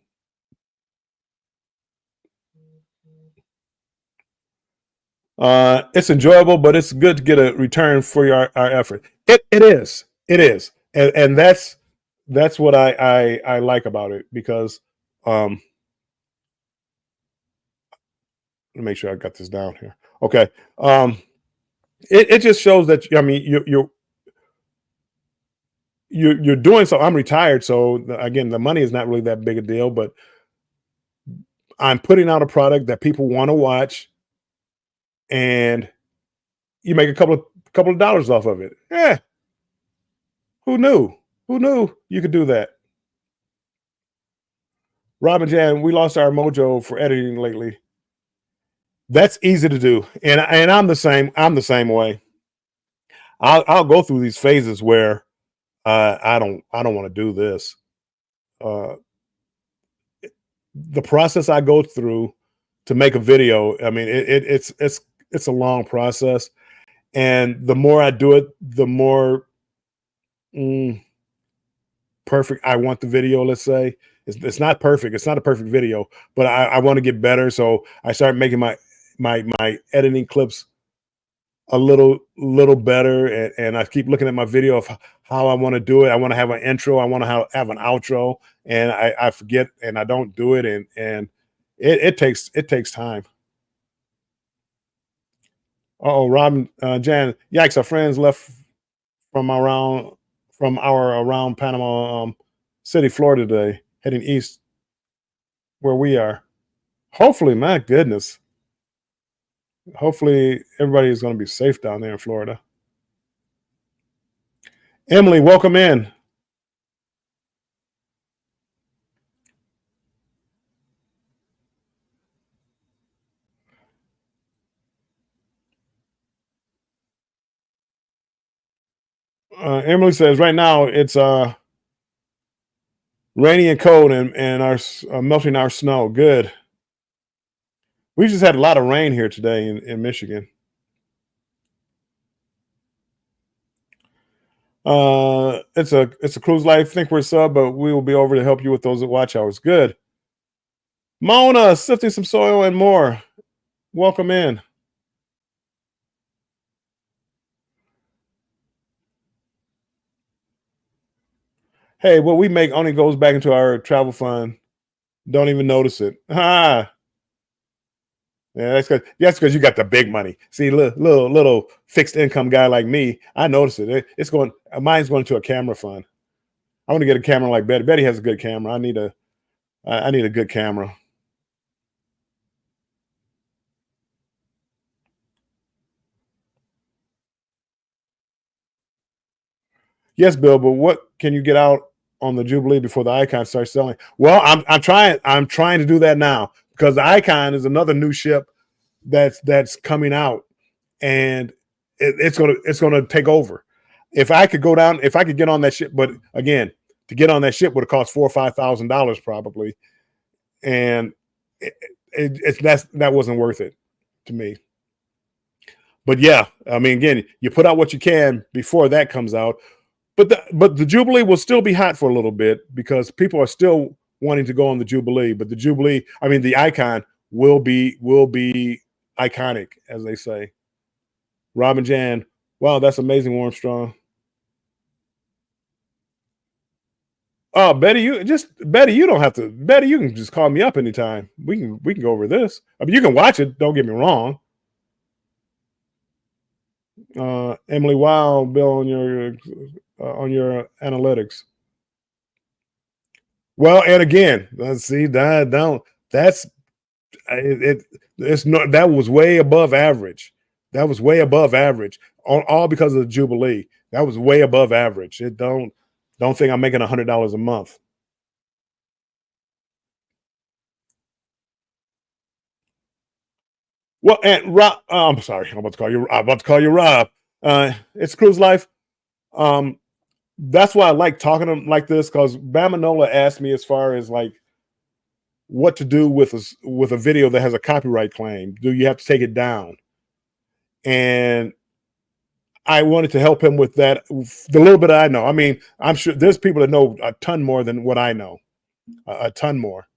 It's enjoyable, but it's good to get a return for our effort. It is. It is, and that's what I like about it because let me make sure I got this down here. Okay. It just shows that, I mean, you're doing so. I'm retired, so again, the money is not really that big a deal, but I'm putting out a product that people want to watch, and you make a couple of dollars off of it. Yeah, who knew? Who knew you could do that? Robin Jan, we lost our mojo for editing lately. That's easy to do, and I'm the same. I'm the same way. I'll go through these phases where I don't want to do this. Uh, the process I go through to make a video, I mean, it's a long process, and the more I do it, the more mm, perfect I want the video. Let's say it's not perfect. It's not a perfect video, but I want to get better. So I start making my editing clips a little better, and I keep looking at my video of how I want to do it. I want to have an intro. I want to have an outro, and I forget and I don't do it, and it takes time. Oh, Robin, Jan, yikes! Our friends left from around around Panama City, Florida today, heading east where we are. Hopefully, my goodness, hopefully everybody is going to be safe down there in Florida. Emily, welcome in. Emily says right now it's rainy and cold, and our melting our snow. Good. We just had a lot of rain here today in Michigan. It's a cruise life. Think we're sub, but we will be over to help you with those watch hours. Good. Mona, sifting some soil and more. Welcome in. Hey, what we make only goes back into our travel fund Don't even notice it. Ah, yeah, that's because you got the big money. See, little fixed income guy like me, I notice it. It's going. Mine's going to a camera fund. I want to get a camera like Betty. Betty has a good camera. I need a good camera. Yes, Bill, but what can you get out on the Jubilee before the Icon starts selling? Well, I'm trying to do that now because the Icon is another new ship that's coming out, and it's gonna take over. If I could get on that ship, but again, to get on that ship would have cost $4,000 or $5,000 probably, and that wasn't worth it to me. But yeah, I mean, again, you put out what you can before that comes out. But the Jubilee will still be hot for a little bit because people are still wanting to go on the Jubilee. But the Icon will be iconic, as they say. Robin Jan, wow, that's amazing, Armstrong. Oh, Betty, you don't have to. Betty, you can just call me up anytime. We can go over this. I mean, you can watch it. Don't get me wrong. Emily, wow, Bill, on your analytics. Well, and again, let's see that down. That's it's not that was way above average. That was way above average. All because of the Jubilee. That was way above average. It don't think I'm making $100 a month. Well, and Rob, I'm sorry, I'm about to call you Rob. It's Cruise Life. That's why I like talking to him like this because Bamanola asked me as far as like what to do with a video that has a copyright claim. Do you have to take it down? And I wanted to help him with that. The little bit I know. I mean, I'm sure there's people that know a ton more than what I know, a ton more.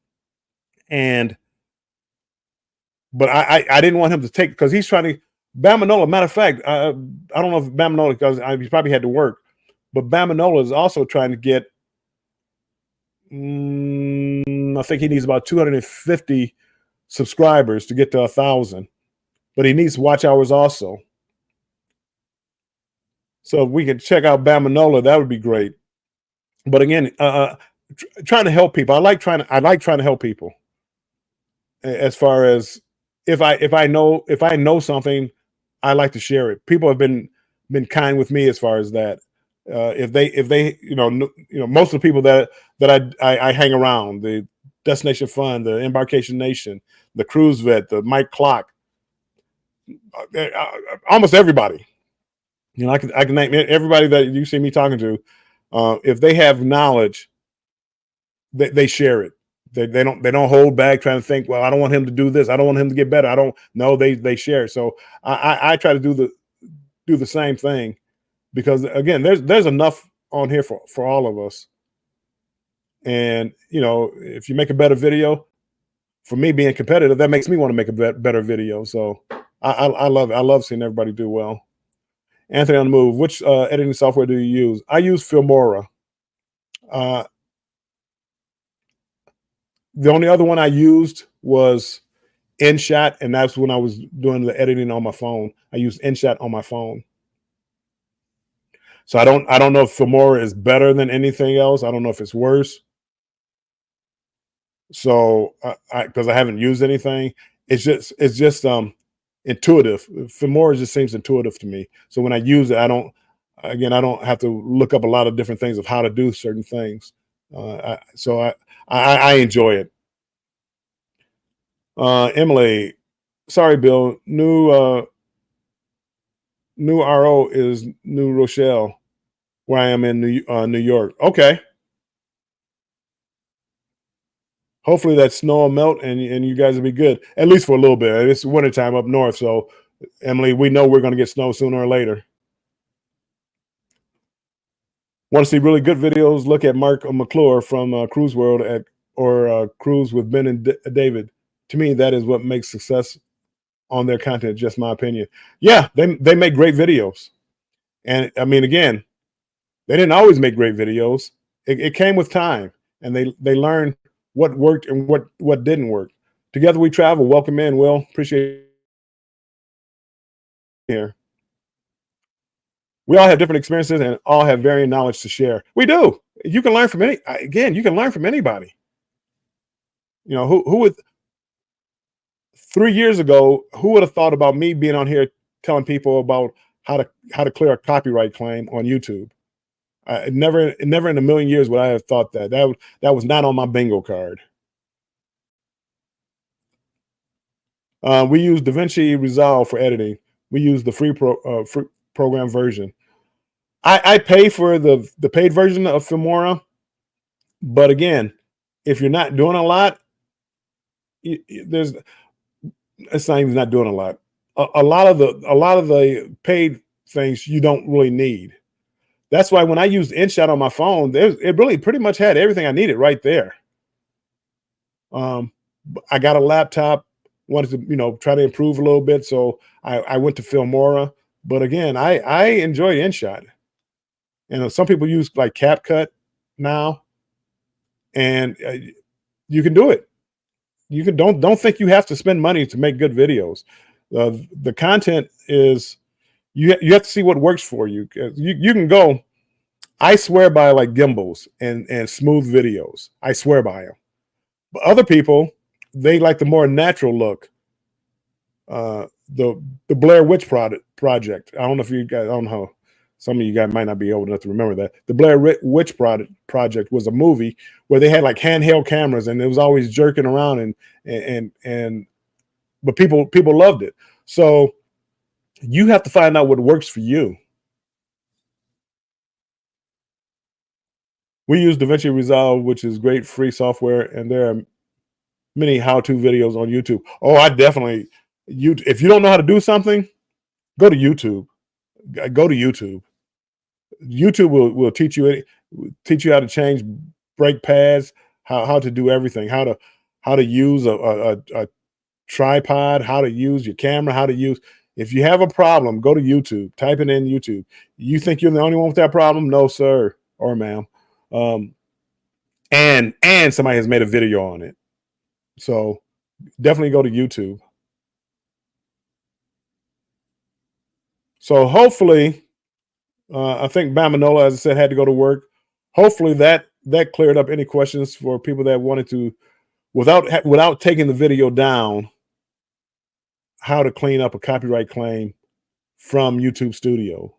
But I didn't want him to take because he's trying to Bamanola. Matter of fact, I don't know if Bamanola because he probably had to work, but Bamanola is also trying to get. I think he needs about 250 subscribers to get to 1,000, but he needs watch hours also. So if we can check out Bamanola, that would be great. But again, trying to help people. I like trying to help people. As far as if I know something, I like to share it. People have been kind with me as far as that. If they most of the people that I hang around, the Destination Fun, the Embarkation Nation, the Cruise Vet, the Mike Clock, almost everybody. I can name everybody that you see me talking to. If they have knowledge, they share it. They don't hold back trying to think, well, I don't want him to do this. I don't want him to get better. I don't know. They share. So I try to do the same thing because again, there's enough on here for all of us. And if you make a better video, for me being competitive, that makes me want to make a better video. So I love it. I love seeing everybody do well. Anthony on the Move. Which editing software do you use? I use Filmora. The only other one I used was InShot, and that's when I was doing the editing on my phone. I used InShot on my phone. So I don't know if Filmora is better than anything else. I don't know if it's worse. So because I haven't used anything, it's just intuitive. Filmora just seems intuitive to me. So when I use it, I don't have to look up a lot of different things of how to do certain things. So I enjoy it. Emily, sorry, Bill. New RO is New Rochelle, where I am in New York. Okay. Hopefully that snow will melt and you guys will be good, at least for a little bit. It's wintertime up north, so Emily, we know we're going to get snow sooner or later. Want to see really good videos? Look at Mark McClure from Cruise World or Cruise with Ben and David. To me, that is what makes success on their content. Just my opinion. Yeah, they make great videos, and I mean, again, they didn't always make great videos. It came with time, and they learned what worked and what didn't work. Together we travel. Welcome in, Will. Appreciate you here. We all have different experiences and all have varying knowledge to share. We do. You can learn from you can learn from anybody. You know, who would 3 years ago, who would have thought about me being on here telling people about how to clear a copyright claim on YouTube? Never in a million years would I have thought that. That was not on my bingo card. We use DaVinci Resolve for editing. We use the free program version. I pay for the paid version of Filmora, but again, if you're not doing a lot, it's not even not doing a lot. A lot of the paid things you don't really need. That's why when I used InShot on my phone, it really pretty much had everything I needed right there. I got a laptop, wanted to try to improve a little bit, so I went to Filmora. But again, I enjoy InShot. And some people use like CapCut now, and you can do it. You can don't think you have to spend money to make good videos. The content is you have to see what works for you. You can go. I swear by like gimbals and smooth videos. I swear by them. But other people, they like the more natural look. The Blair Witch Project. I don't know if you guys. I don't know. Some of you guys might not be old enough to remember that. The Blair Witch Project was a movie where they had like handheld cameras and it was always jerking around but people loved it. So you have to find out what works for you. We use DaVinci Resolve, which is great free software, and there are many how-to videos on YouTube. Oh, if you don't know how to do something, go to YouTube. Go to YouTube. YouTube will teach you how to change brake pads, how to do everything, how to use a tripod, how to use your camera, how to use. If you have a problem, go to YouTube. Type it in YouTube. You think you're the only one with that problem? No, sir or ma'am. And somebody has made a video on it. So definitely go to YouTube. So hopefully, I think Bamanola, as I said, had to go to work. Hopefully that cleared up any questions for people that wanted to, without taking the video down, how to clean up a copyright claim from YouTube Studio.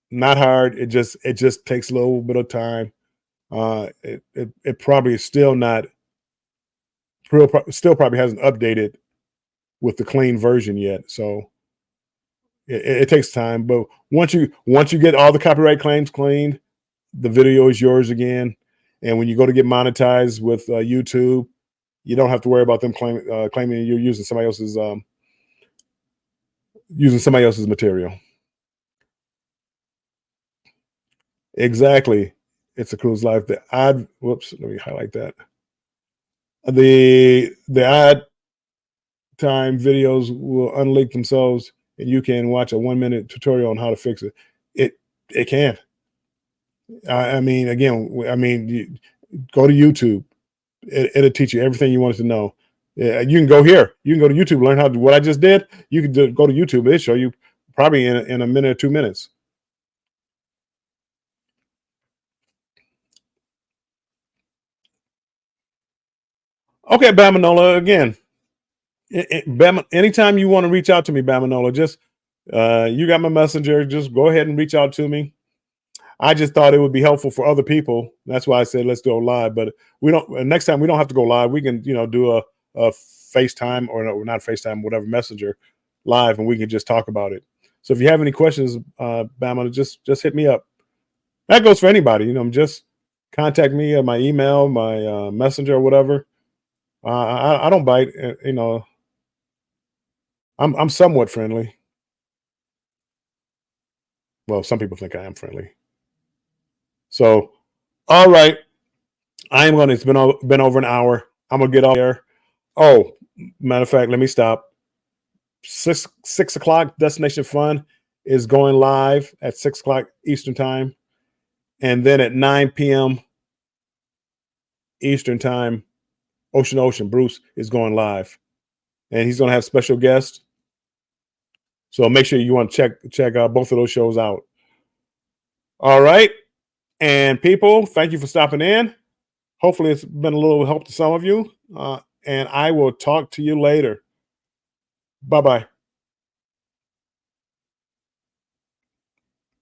Not hard. It just takes a little bit of time. It probably is still not, still probably hasn't updated with the clean version yet. So it takes time. But once you get all the copyright claims cleaned, the video is yours again. And when you go to get monetized with YouTube, you don't have to worry about them claiming you're using somebody else's material. Exactly. It's a cruise life. Whoops, let me highlight that. The ad time videos will unlink themselves and you can watch a 1-minute tutorial on how to fix it. It can. I mean, again, go to YouTube. It'll teach you everything you wanted to know. You can go here. You can go to YouTube, learn how to do what I just did. You can go to YouTube. It'll show you probably in a minute or 2 minutes. Okay, Bamanola, again. Anytime you want to reach out to me, Bamanola, just you got my messenger. Just go ahead and reach out to me. I just thought it would be helpful for other people. That's why I said let's go live. But we don't. Next time we don't have to go live. We can do a FaceTime or not FaceTime, whatever messenger live, and we can just talk about it. So if you have any questions, Bama, just hit me up. That goes for anybody. Just contact me at my email, my messenger, or whatever. I don't bite. I'm somewhat friendly. Well, some people think I am friendly. So, all right. It's been over an hour. I'm gonna get off there. Oh, matter of fact, let me stop. 6 o'clock Destination Fun is going live at 6 o'clock Eastern time. And then at 9 p.m. Eastern time, Ocean Bruce is going live, and he's going to have special guests. So make sure you want to check both of those shows out. All right, and people, thank you for stopping in. Hopefully, it's been a little help to some of you, and I will talk to you later. Bye-bye.